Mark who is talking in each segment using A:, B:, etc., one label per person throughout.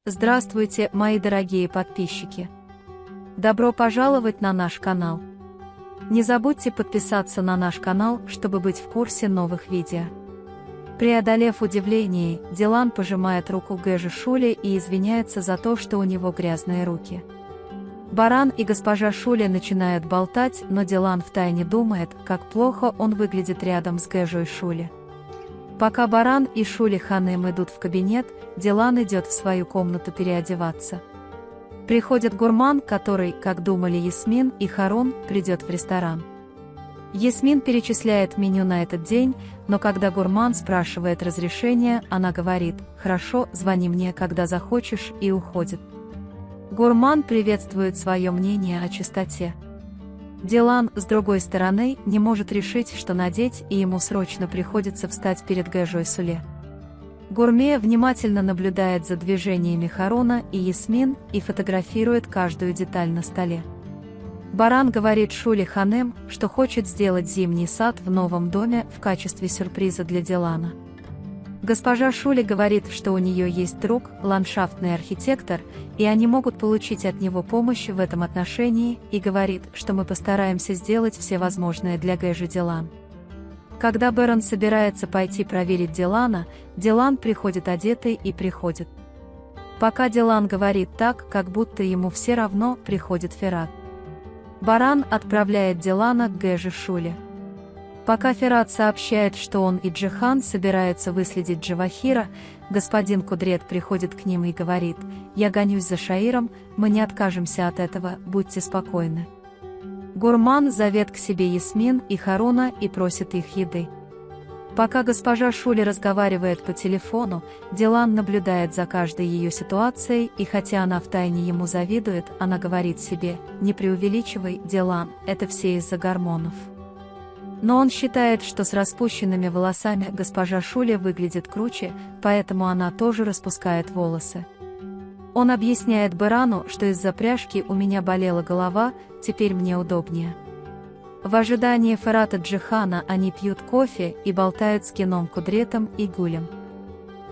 A: Здравствуйте, мои дорогие подписчики! Добро пожаловать на наш канал! Не забудьте подписаться на наш канал, чтобы быть в курсе новых видео. Преодолев удивление, Дилан пожимает руку Гэжи Шуле и извиняется за то, что у него грязные руки. Баран и госпожа Шуле начинают болтать, но Дилан втайне думает, как плохо он выглядит рядом с Гэжой Шуле. Пока Баран и Шуле Ханым идут в кабинет, Дилан идет в свою комнату переодеваться. Приходит гурман, который, как думали Ясмин и Харун, придет в ресторан. Ясмин перечисляет меню на этот день, но когда гурман спрашивает разрешения, она говорит: «Хорошо, звони мне, когда захочешь», и уходит. Гурман приветствует свое мнение о чистоте. Дилан, с другой стороны, не может решить, что надеть, и ему срочно приходится встать перед Гэжой Шуле. Гурме внимательно наблюдает за движениями Харуна и Ясмин и фотографирует каждую деталь на столе. Баран говорит Шуле Ханым, что хочет сделать зимний сад в новом доме в качестве сюрприза для Дилана. Госпожа Шуле говорит, что у нее есть друг, ландшафтный архитектор, и они могут получить от него помощь в этом отношении, и говорит, что мы постараемся сделать все возможное для Гэжи Дилан. Когда Бэрон собирается пойти проверить Дилана, Дилан приходит одетый и приходит. Пока Дилан говорит так, как будто ему все равно, приходит Ферат. Баран отправляет Дилана к Гэже Шуле. Пока Ферат сообщает, что он и Джихан собираются выследить Джавахира, господин Кудрет приходит к ним и говорит: «Я гонюсь за Шаиром, мы не откажемся от этого, будьте спокойны». Гурман зовет к себе Ясмин и Харуна и просит их еды. Пока госпожа Шуле разговаривает по телефону, Дилан наблюдает за каждой ее ситуацией, и хотя она втайне ему завидует, она говорит себе: «Не преувеличивай, Дилан, это все из-за гормонов». Но он считает, что с распущенными волосами госпожа Шуле выглядит круче, поэтому она тоже распускает волосы. Он объясняет Барану, что из-за пряжки у меня болела голова, теперь мне удобнее. В ожидании Ферата Джихана они пьют кофе и болтают с Кином Кудретом и Гулем.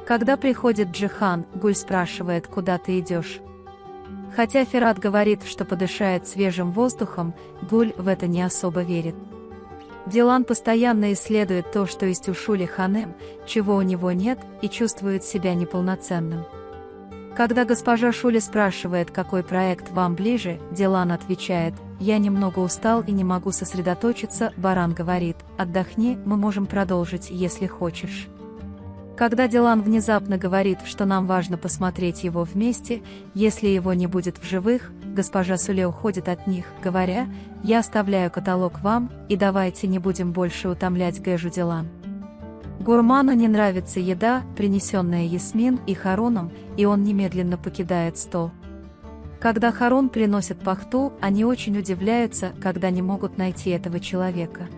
A: Когда приходит Джихан, Гуль спрашивает: «Куда ты идешь?». Хотя Ферат говорит, что подышает свежим воздухом, Гуль в это не особо верит. Дилан постоянно исследует то, что есть у Шуле Ханым, чего у него нет, и чувствует себя неполноценным. Когда госпожа Шуле спрашивает, какой проект вам ближе, Дилан отвечает: «Я немного устал и не могу сосредоточиться». Баран говорит: «Отдохни, мы можем продолжить, если хочешь». Когда Дилан внезапно говорит, что нам важно посмотреть его вместе, если его не будет в живых, госпожа Шуле уходит от них, говоря: «Я оставляю каталог вам, и давайте не будем больше утомлять Гэжу Дилан». Гурману не нравится еда, принесенная Ясмин и Харуном, и он немедленно покидает стол. Когда Харун приносит пахту, они очень удивляются, когда не могут найти этого человека.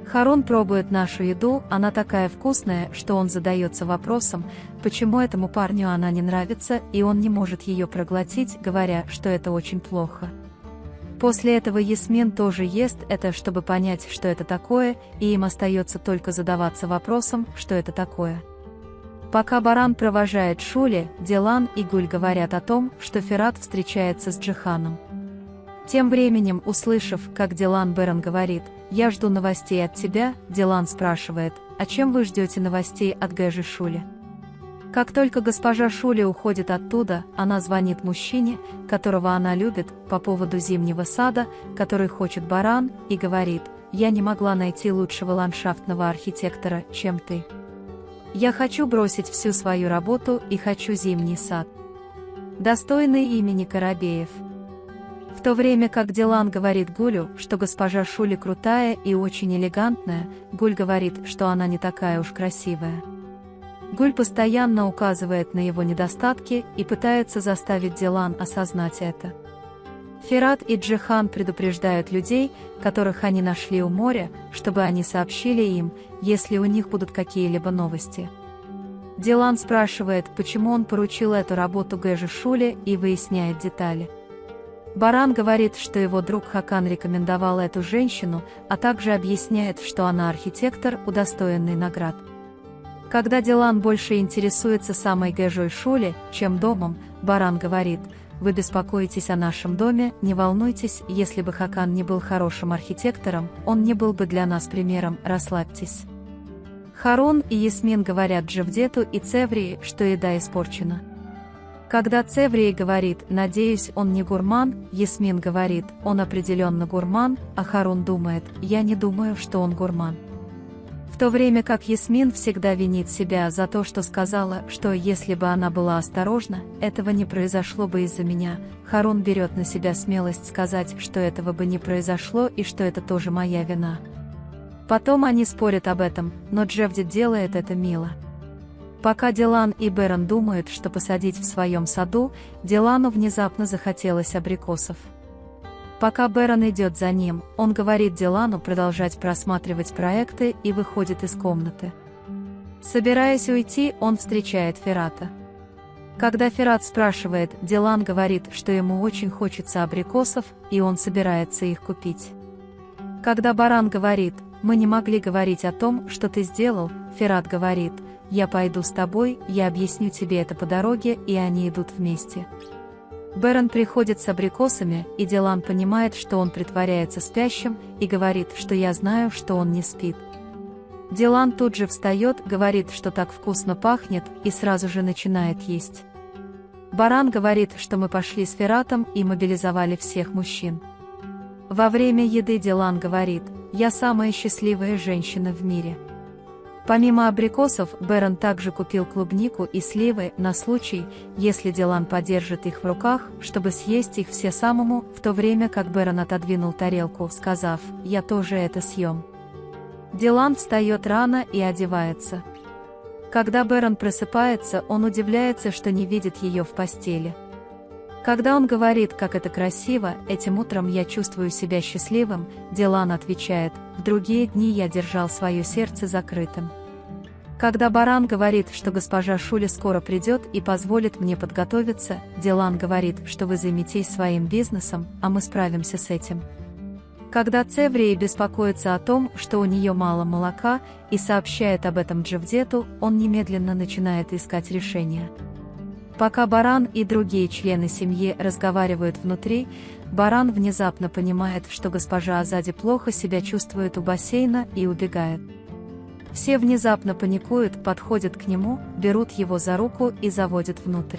A: Харун пробует нашу еду, она такая вкусная, что он задается вопросом, почему этому парню она не нравится, и он не может ее проглотить, говоря, что это очень плохо. После этого Ясмин тоже ест это, чтобы понять, что это такое, и им остается только задаваться вопросом, что это такое. Пока Баран провожает Шуле, Дилан и Гуль говорят о том, что Ферат встречается с Джиханом. Тем временем, услышав, как Дилан Бэрон говорит: «Я жду новостей от тебя», Дилан спрашивает: «А чем вы ждете новостей от Гэжи Шуле?». Как только госпожа Шуле уходит оттуда, она звонит мужчине, которого она любит, по поводу зимнего сада, который хочет Баран, и говорит: «Я не могла найти лучшего ландшафтного архитектора, чем ты. Я хочу бросить всю свою работу и хочу зимний сад, достойный имени Карабеев». В то время как Дилан говорит Гулю, что госпожа Шуле крутая и очень элегантная, Гуль говорит, что она не такая уж красивая. Гуль постоянно указывает на его недостатки и пытается заставить Дилан осознать это. Ферат и Джихан предупреждают людей, которых они нашли у моря, чтобы они сообщили им, если у них будут какие-либо новости. Дилан спрашивает, почему он поручил эту работу Гэже Шуле, и выясняет детали. Баран говорит, что его друг Хакан рекомендовал эту женщину, а также объясняет, что она архитектор, удостоенный наград. Когда Дилан больше интересуется самой Гэжой Шуле, чем домом, Баран говорит: «Вы беспокоитесь о нашем доме, не волнуйтесь, если бы Хакан не был хорошим архитектором, он не был бы для нас примером, расслабьтесь». Харун и Ясмин говорят Джевдету и Цеврии, что еда испорчена. Когда Цеврии говорит: «Надеюсь, он не гурман», Ясмин говорит: «Он определенно гурман», а Харун думает: «Я не думаю, что он гурман». В то время как Ясмин всегда винит себя за то, что сказала, что если бы она была осторожна, этого не произошло бы из-за меня, Харун берет на себя смелость сказать, что этого бы не произошло и что это тоже моя вина. Потом они спорят об этом, но Джевдет делает это мило. Пока Дилан и Берон думают, что посадить в своем саду, Дилану внезапно захотелось абрикосов. Пока Берон идет за ним, он говорит Дилану продолжать просматривать проекты и выходит из комнаты. Собираясь уйти, он встречает Ферата. Когда Ферат спрашивает, Дилан говорит, что ему очень хочется абрикосов, и он собирается их купить. Когда Баран говорит: «Мы не могли говорить о том, что ты сделал», Ферат говорит: «Я пойду с тобой, я объясню тебе это по дороге», и они идут вместе. Берон приходит с абрикосами, и Дилан понимает, что он притворяется спящим, и говорит, что я знаю, что он не спит. Дилан тут же встает, говорит, что так вкусно пахнет, и сразу же начинает есть. Баран говорит, что мы пошли с Фератом и мобилизовали всех мужчин. Во время еды Дилан говорит: «Я самая счастливая женщина в мире». Помимо абрикосов, Берон также купил клубнику и сливы на случай, если Дилан подержит их в руках, чтобы съесть их все самому, в то время как Берон отодвинул тарелку, сказав: «Я тоже это съем». Дилан встает рано и одевается. Когда Берон просыпается, он удивляется, что не видит ее в постели. Когда он говорит, как это красиво, этим утром я чувствую себя счастливым, Дилан отвечает: в другие дни я держал свое сердце закрытым. Когда Баран говорит, что госпожа Шуле скоро придет и позволит мне подготовиться, Дилан говорит, что вы займетесь своим бизнесом, а мы справимся с этим. Когда Цеврии беспокоится о том, что у нее мало молока, и сообщает об этом Джевдету, он немедленно начинает искать решение. Пока Баран и другие члены семьи разговаривают внутри, Баран внезапно понимает, что госпожа Азади плохо себя чувствует у бассейна и убегает. Все внезапно паникуют, подходят к нему, берут его за руку и заводят внутрь.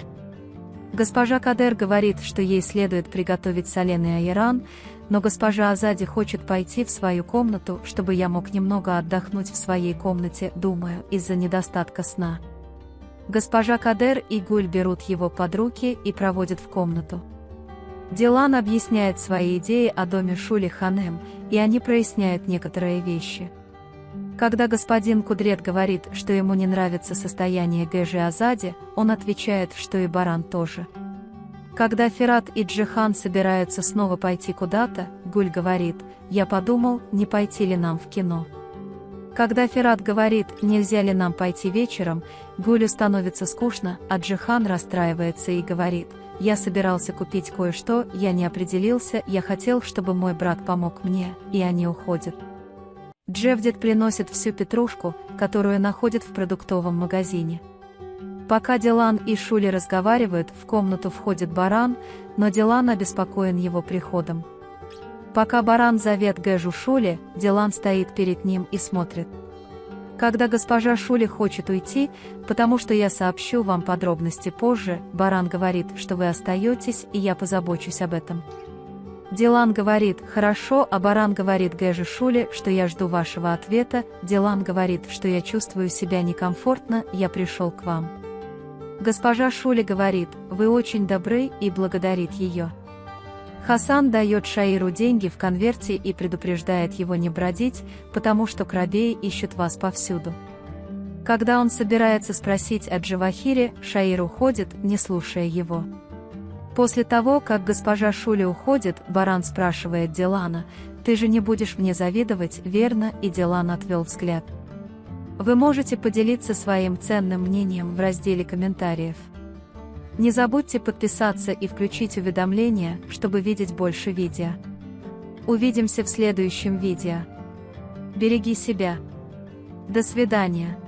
A: Госпожа Кадер говорит, что ей следует приготовить соленый айран, но госпожа Азади хочет пойти в свою комнату, чтобы я мог немного отдохнуть в своей комнате, думаю, из-за недостатка сна. Госпожа Кадер и Гуль берут его под руки и проводят в комнату. Дилан объясняет свои идеи о доме Шули Ханем, и они проясняют некоторые вещи. Когда господин Кудрет говорит, что ему не нравится состояние Гэжи Азади, он отвечает, что и Баран тоже. Когда Ферат и Джихан собираются снова пойти куда-то, Гуль говорит: «Я подумал, не пойти ли нам в кино». Когда Ферат говорит, нельзя ли нам пойти вечером, Гулю становится скучно, а Джихан расстраивается и говорит: «Я собирался купить кое-что, я не определился, я хотел, чтобы мой брат помог мне», и они уходят. Джевдет приносит всю петрушку, которую находит в продуктовом магазине. Пока Дилан и Шули разговаривают, в комнату входит Баран, но Дилан обеспокоен его приходом. Пока Баран зовет Гэжу Шуле, Дилан стоит перед ним и смотрит. Когда госпожа Шуле хочет уйти, потому что я сообщу вам подробности позже, Баран говорит, что вы остаетесь, и я позабочусь об этом. Дилан говорит: «Хорошо», а Баран говорит Гэже Шуле, что я жду вашего ответа. Дилан говорит, что я чувствую себя некомфортно, я пришел к вам. Госпожа Шуле говорит: «Вы очень добры», и благодарит ее. Хасан дает Шаиру деньги в конверте и предупреждает его не бродить, потому что крабеи ищут вас повсюду. Когда он собирается спросить о Джавахире, Шаир уходит, не слушая его. После того, как госпожа Шуле уходит, Баран спрашивает Дилана: «Ты же не будешь мне завидовать, верно?» И Дилан отвел взгляд. Вы можете поделиться своим ценным мнением в разделе комментариев. Не забудьте подписаться и включить уведомления, чтобы видеть больше видео. Увидимся в следующем видео. Береги себя. До свидания.